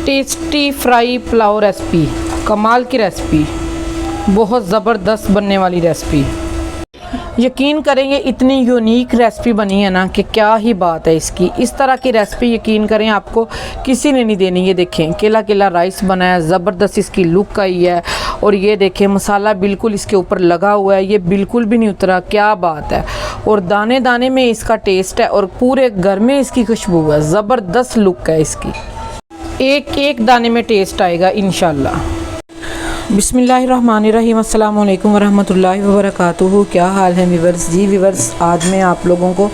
Tasty fry pulao recipe, कमाल की recipe, बहुत ज़बरदस्त बनने वाली रेसिपी। यकीन करेंगे इतनी यूनिक रेसिपी बनी है ना कि क्या ही बात है इसकी। इस तरह की रेसिपी यकीन करें आपको किसी ने नहीं देनी। ये देखें केला केला राइस बना है, ज़बरदस्त इसकी लुक आई है। और ये देखें मसाला बिल्कुल इसके ऊपर लगा हुआ है, ये बिल्कुल भी नहीं उतरा, क्या बात है। और दाने दाने में इसका टेस्ट है और पूरे घर में इसकी खुशबू है, ज़बरदस्त लुक है इसकी, एक एक दाने में टेस्ट आएगा इंशाल्लाह। बिस्मिल्लाहिर्रहमानिर्रहीम, अस्सलाम वालेकुम वरहमतुल्लाहि वबरकातुहू। क्या हाल है व्यूअर्स? जी व्यूअर्स, आज मैं आप लोगों को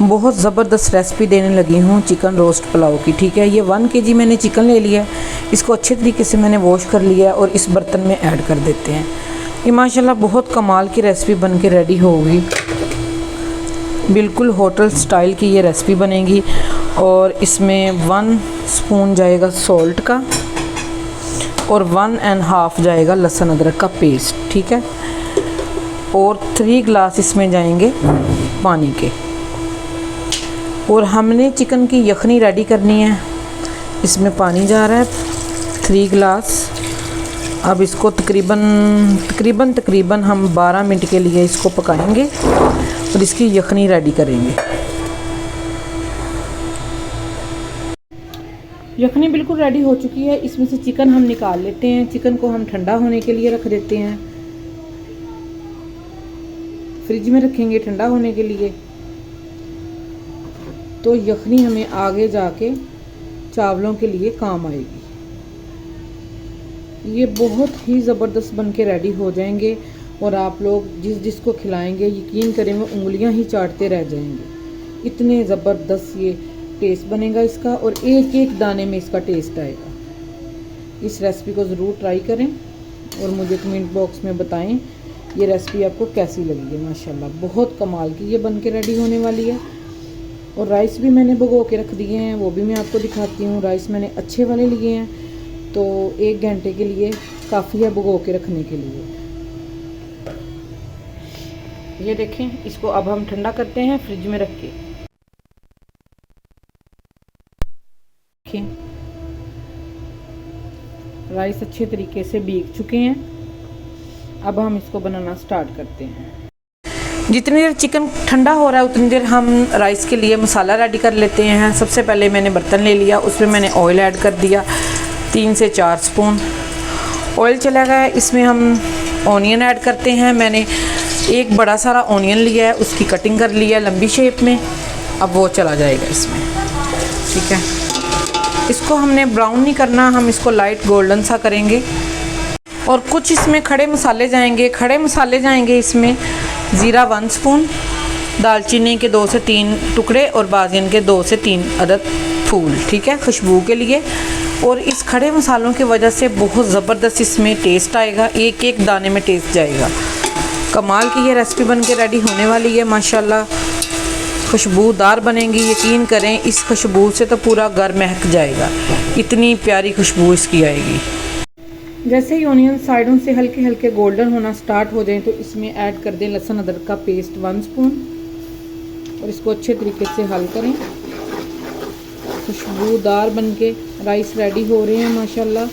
बहुत ज़बरदस्त रेसिपी देने लगी हूँ चिकन रोस्ट पुलाव की। ठीक है, ये 1 kg मैंने चिकन ले लिया है, इसको अच्छे तरीके से मैंने वॉश कर लिया है और इस बर्तन में ऐड कर देते हैं। ये माशाल्लाह बहुत कमाल की रेसिपी बन के रेडी होगी, बिल्कुल होटल स्टाइल की ये रेसिपी बनेगी। और इसमें 1 स्पून जाएगा सॉल्ट का और 1.5 जाएगा लहसुन अदरक का पेस्ट। ठीक है, और 3 गिलास इसमें जाएंगे पानी के। और हमने चिकन की यखनी रेडी करनी है, इसमें पानी जा रहा है 3 गिलास। अब इसको तकरीबन हम 12 मिनट के लिए इसको पकाएंगे और इसकी यखनी रेडी करेंगे। यखनी बिल्कुल रेडी हो चुकी है, इसमें से चिकन हम निकाल लेते हैं। चिकन को हम ठंडा होने के लिए रख देते हैं, फ्रिज में रखेंगे ठंडा होने के लिए। तो यखनी हमें आगे जाके चावलों के लिए काम आएगी। ये बहुत ही ज़बरदस्त बन के रेडी हो जाएंगे और आप लोग जिसको खिलाएंगे यकीन करें वो उंगलियां ही चाटते रह जाएंगे। इतने ज़बरदस्त ये टेस्ट बनेगा इसका और एक एक दाने में इसका टेस्ट आएगा। इस रेसिपी को ज़रूर ट्राई करें और मुझे कमेंट बॉक्स में बताएं ये रेसिपी आपको कैसी लगी है। माशाल्लाह बहुत कमाल की ये बन के रेडी होने वाली है। और राइस भी मैंने भिगो के रख दिए हैं, वो भी मैं आपको दिखाती हूँ। राइस मैंने अच्छे वाले लिए हैं, तो 1 घंटे के लिए काफ़ी है भिगो के रखने के लिए। ये देखें, इसको अब हम ठंडा करते हैं फ्रिज में रख के। राइस अच्छे तरीके से भीग चुके हैं, अब हम इसको बनाना स्टार्ट करते हैं। जितनी देर चिकन ठंडा हो रहा है उतनी देर हम राइस के लिए मसाला रेडी कर लेते हैं। सबसे पहले मैंने बर्तन ले लिया, उसमें मैंने ऑयल ऐड कर दिया 3 से 4 स्पून। ऑयल चला गया, इसमें हम ऑनियन ऐड करते हैं। मैंने एक बड़ा सारा ऑनियन लिया है, उसकी कटिंग कर लिया है लंबी शेप में। अब वो चला जाएगा इसमें। ठीक है, इसको हमने ब्राउन नहीं करना, हम इसको लाइट गोल्डन सा करेंगे। और कुछ इसमें खड़े मसाले जाएंगे। खड़े मसाले जाएंगे इसमें ज़ीरा 1 स्पून, दालचीनी के 2 से 3 टुकड़े और बाजियन के 2 से 3 अदद फूल। ठीक है, खुशबू के लिए। और इस खड़े मसालों की वजह से बहुत ज़बरदस्त इसमें टेस्ट आएगा, एक एक दाने में टेस्ट जाएगा। कमाल की ये रेसिपी बन के रेडी होने वाली है। माशाल्लाह खुशबूदार बनेंगी, यकीन करें इस खुशबू से तो पूरा घर महक जाएगा, इतनी प्यारी खुशबू इसकी आएगी। जैसे ही ऑनियन साइडों से हल्के हल्के गोल्डन होना स्टार्ट हो जाए तो इसमें ऐड कर दें लहसुन अदरक का पेस्ट 1 स्पून और इसको अच्छे तरीके से हल करें। खुशबूदार बन के राइस रेडी हो रहे हैं माशाल्लाह।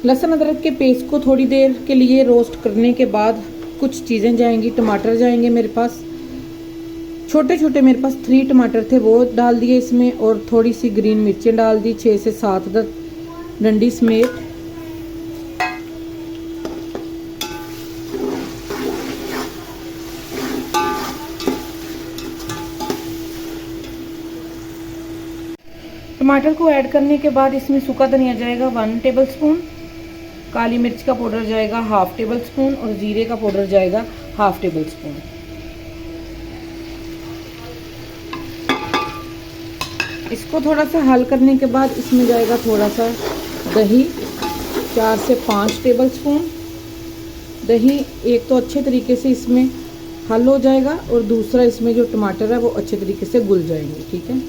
लहसुन अदरक के पेस्ट को थोड़ी देर के लिए रोस्ट करने के बाद कुछ चीज़ें जाएंगी। टमाटर जाएंगे मेरे पास, छोटे छोटे मेरे पास 3 टमाटर थे, वो डाल दिए इसमें। और थोड़ी सी ग्रीन मिर्चें डाल दी 6 से 7 डंडी समेत। टमाटर को ऐड करने के बाद इसमें सूखा धनिया जाएगा 1 टेबल स्पून, काली मिर्च का पाउडर जाएगा 1/2 टेबल स्पून और जीरे का पाउडर जाएगा 1/2 टेबल स्पून। इसको थोड़ा सा हल करने के बाद इसमें जाएगा थोड़ा सा दही 4 से 5 टेबल स्पून। दही एक तो अच्छे तरीके से इसमें हल हो जाएगा और दूसरा इसमें जो टमाटर है वो अच्छे तरीके से घुल जाएंगे। ठीक है,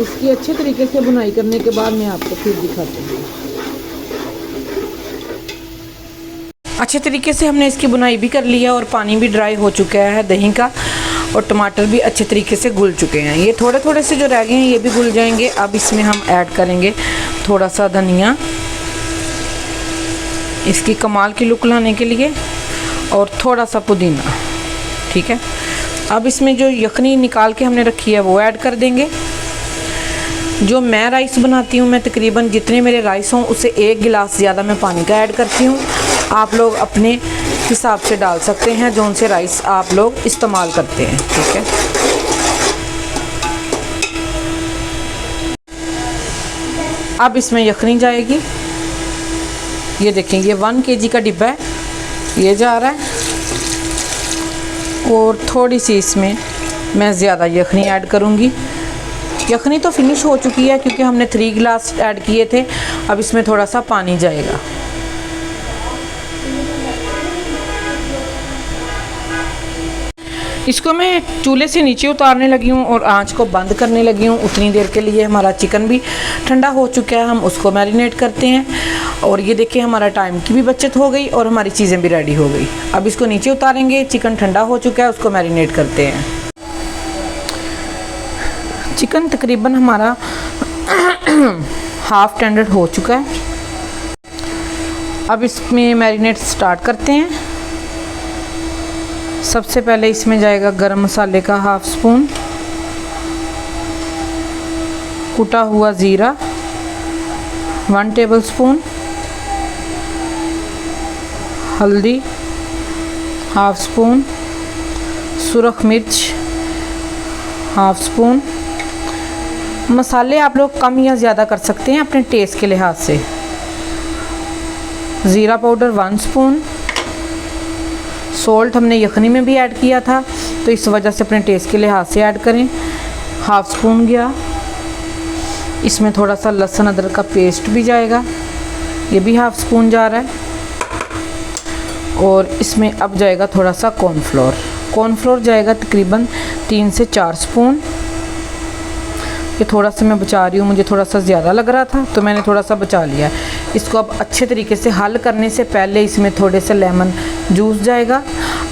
इसकी अच्छे तरीके से बुनाई करने के बाद मैं आपको फिर दिखाती हूँ। अच्छे तरीके से हमने इसकी बुनाई भी कर लिया और पानी भी ड्राई हो चुका है दही का, और टमाटर भी अच्छे तरीके से घुल चुके हैं। ये थोड़े थोड़े से जो रह गए हैं ये भी घुल जाएंगे। अब इसमें हम ऐड करेंगे थोड़ा सा धनिया, इसकी कमाल की लुक लाने के लिए, और थोड़ा सा पुदीना। ठीक है, अब इसमें जो यखनी निकाल के हमने रखी है वो ऐड कर देंगे। जो मैं राइस बनाती हूँ, मैं तकरीबन जितने मेरे राइस हों उससे 1 गिलास ज़्यादा मैं पानी का ऐड करती हूँ। आप लोग अपने हिसाब से डाल सकते हैं जो उनसे राइस आप लोग इस्तेमाल करते हैं। ठीक है, अब इसमें यखनी जाएगी। ये देखें, ये 1 kg का डिब्बा है, ये जा रहा है। और थोड़ी सी इसमें मैं ज़्यादा यखनी ऐड करूँगी। यखनी तो फिनिश हो चुकी है क्योंकि हमने 3 गिलास ऐड किए थे। अब इसमें थोड़ा सा पानी जाएगा। इसको मैं चूल्हे से नीचे उतारने लगी हूँ और आंच को बंद करने लगी हूँ उतनी देर के लिए। हमारा चिकन भी ठंडा हो चुका है, हम उसको मैरिनेट करते हैं। और ये देखिए, हमारा टाइम की भी बचत हो गई और हमारी चीज़ें भी रेडी हो गई। अब इसको नीचे उतारेंगे, चिकन ठंडा हो चुका है, उसको मैरिनेट करते हैं। चिकन तकरीबन हमारा हाफ टेंडर हो चुका है। अब इसमें मैरिनेट स्टार्ट करते हैं। सबसे पहले इसमें जाएगा गरम मसाले का 1/2 स्पून, कुटा हुआ ज़ीरा 1 टेबलस्पून, हल्दी 1/2 स्पून, सुरख मिर्च 1/2 स्पून। मसाले आप लोग कम या ज़्यादा कर सकते हैं अपने टेस्ट के लिहाज से। ज़ीरा पाउडर 1 स्पून। सॉल्ट हमने यखनी में भी ऐड किया था तो इस वजह से अपने टेस्ट के लिहाज से ऐड करें। 1/2 स्पून गया। इसमें थोड़ा सा लहसुन अदरक का पेस्ट भी जाएगा, ये भी 1/2 स्पून जा रहा है। और इसमें अब जाएगा थोड़ा सा कॉर्नफ्लोर। कॉर्नफ्लोर जाएगा तकरीबन 3 से 4 स्पून। ये थोड़ा सा मैं बचा रही हूँ, मुझे थोड़ा सा ज़्यादा लग रहा था तो मैंने थोड़ा सा बचा लिया। इसको अब अच्छे तरीके से हल करने से पहले इसमें थोड़े से लेमन जूस जाएगा।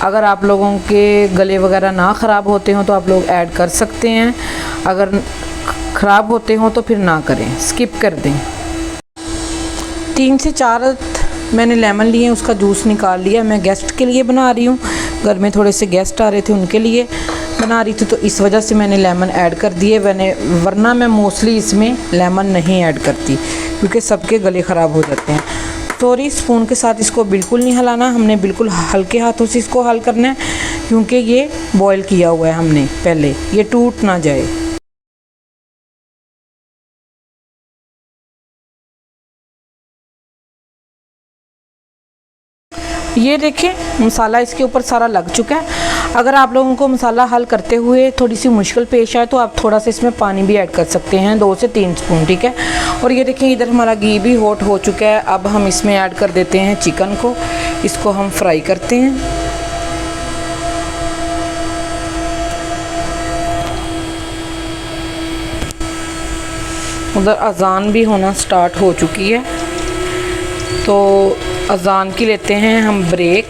अगर आप लोगों के गले वगैरह ना ख़राब होते हों तो आप लोग ऐड कर सकते हैं, अगर ख़राब होते हों तो फिर ना करें, स्किप कर दें। 3 से 4 मैंने लेमन लिए, उसका जूस निकाल लिया। मैं गेस्ट के लिए बना रही हूँ, घर में थोड़े से गेस्ट आ रहे थे उनके लिए बना रही थी तो इस वजह से मैंने लेमन ऐड कर दिए। वरना मैं मोस्टली इसमें लेमन नहीं ऐड करती क्योंकि सबके गले ख़राब हो जाते हैं। सॉरी, स्पून के साथ इसको बिल्कुल नहीं हिलाना, हमने बिल्कुल हल्के हाथों से इसको हल करना है क्योंकि ये बॉईल किया हुआ है हमने पहले, ये टूट ना जाए। ये देखें, मसाला इसके ऊपर सारा लग चुका है। अगर आप लोगों को मसाला हल करते हुए थोड़ी सी मुश्किल पेश आए तो आप थोड़ा सा इसमें पानी भी ऐड कर सकते हैं, 2 से 3 स्पून। ठीक है, और ये देखें इधर हमारा घी भी हॉट हो चुका है। अब हम इसमें ऐड कर देते हैं चिकन को, इसको हम फ्राई करते हैं। उधर अजान भी होना स्टार्ट हो चुकी है तो अजान की लेते हैं हम ब्रेक।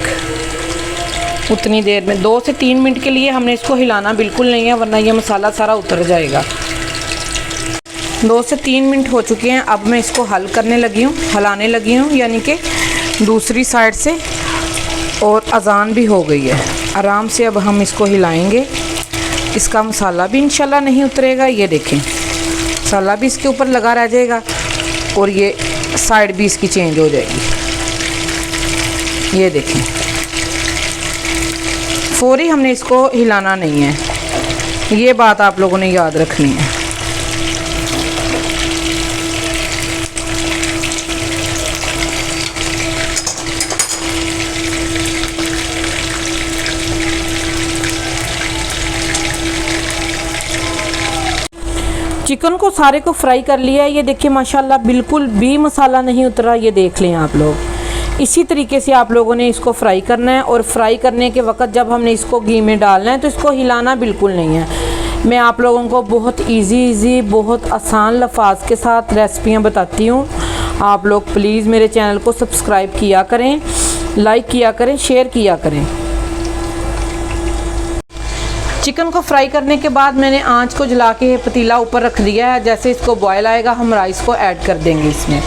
उतनी देर में 2 से 3 मिनट के लिए हमने इसको हिलाना बिल्कुल नहीं है वरना ये मसाला सारा उतर जाएगा। 2 से 3 मिनट हो चुके हैं। अब मैं इसको हिलाने लगी हूँ यानी कि दूसरी साइड से, और अजान भी हो गई है। आराम से अब हम इसको हिलाएंगे, इसका मसाला भी इंशाल्लाह नहीं उतरेगा। ये देखें, मसाला भी इसके ऊपर लगा रह जाएगा और ये साइड भी इसकी चेंज हो जाएगी। ये देखें, फौरी हमने इसको हिलाना नहीं है, ये बात आप लोगों ने याद रखनी है। चिकन को सारे को फ्राई कर लिया है। ये देखिए माशाल्लाह बिल्कुल भी मसाला नहीं उतरा, ये देख लें आप लोग। इसी तरीके से आप लोगों ने इसको फ्राई करना है और फ्राई करने के वक्त जब हमने इसको घी में डालना है तो इसको हिलाना बिल्कुल नहीं है। मैं आप लोगों को बहुत इजी बहुत आसान लफाज के साथ रेसिपियाँ बताती हूँ। आप लोग प्लीज़ मेरे चैनल को सब्सक्राइब किया करें लाइक किया करें, शेयर किया करें। चिकन को फ्राई करने के बाद मैंने आंच को जला के पतीला ऊपर रख दिया है। जैसे इसको बॉयल आएगा हम राइस को ऐड कर देंगे। इसमें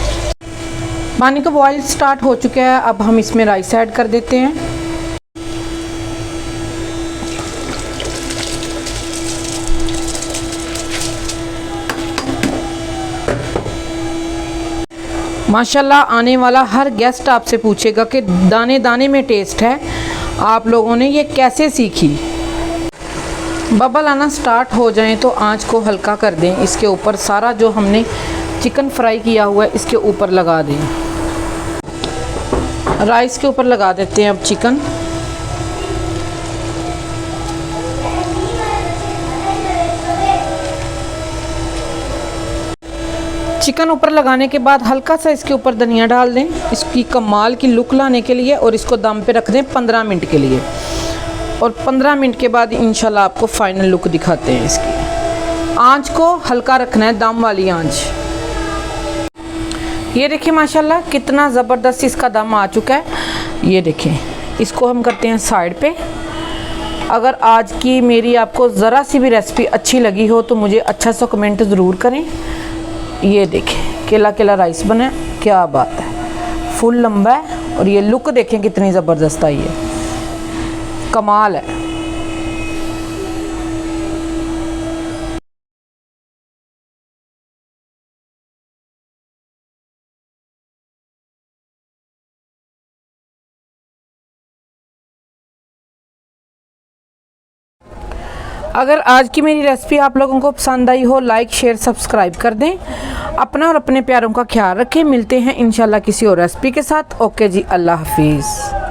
पानी का बॉयल स्टार्ट हो चुका है। अब हम इसमें राइस ऐड कर देते हैं। माशाल्लाह आने वाला हर गेस्ट आपसे पूछेगा कि दाने दाने में टेस्ट है, आप लोगों ने ये कैसे सीखी। बबल आना स्टार्ट हो जाएं तो आंच को हल्का कर दें। इसके ऊपर सारा जो हमने चिकन फ्राई किया हुआ है इसके ऊपर लगा दें। राइस के ऊपर लगा देते हैं अब चिकन। चिकन ऊपर लगाने के बाद हल्का सा इसके ऊपर धनिया डाल दें, इसकी कमाल की लुक लाने के लिए, और इसको दम पे रख दें 15 मिनट के लिए। और 15 मिनट के बाद इंशाल्लाह आपको फाइनल लुक दिखाते हैं इसकी। आंच को हल्का रखना है, दम वाली आंच। ये देखिए माशाल्लाह कितना ज़बरदस्त इसका दम आ चुका है। ये देखें, इसको हम करते हैं साइड पे। अगर आज की मेरी आपको ज़रा सी भी रेसिपी अच्छी लगी हो तो मुझे अच्छा सा कमेंट ज़रूर करें। ये देखें केला केला राइस बना है, क्या बात है, फुल लंबा है। और ये लुक देखें कितनी ज़बरदस्त आई है, कमाल है। अगर आज की मेरी रेसिपी आप लोगों को पसंद आई हो, लाइक शेयर सब्सक्राइब कर दें। अपना और अपने प्यारों का ख्याल रखें। मिलते हैं इंशाल्लाह किसी और रेसिपी के साथ। ओके जी, अल्लाह हाफिज़।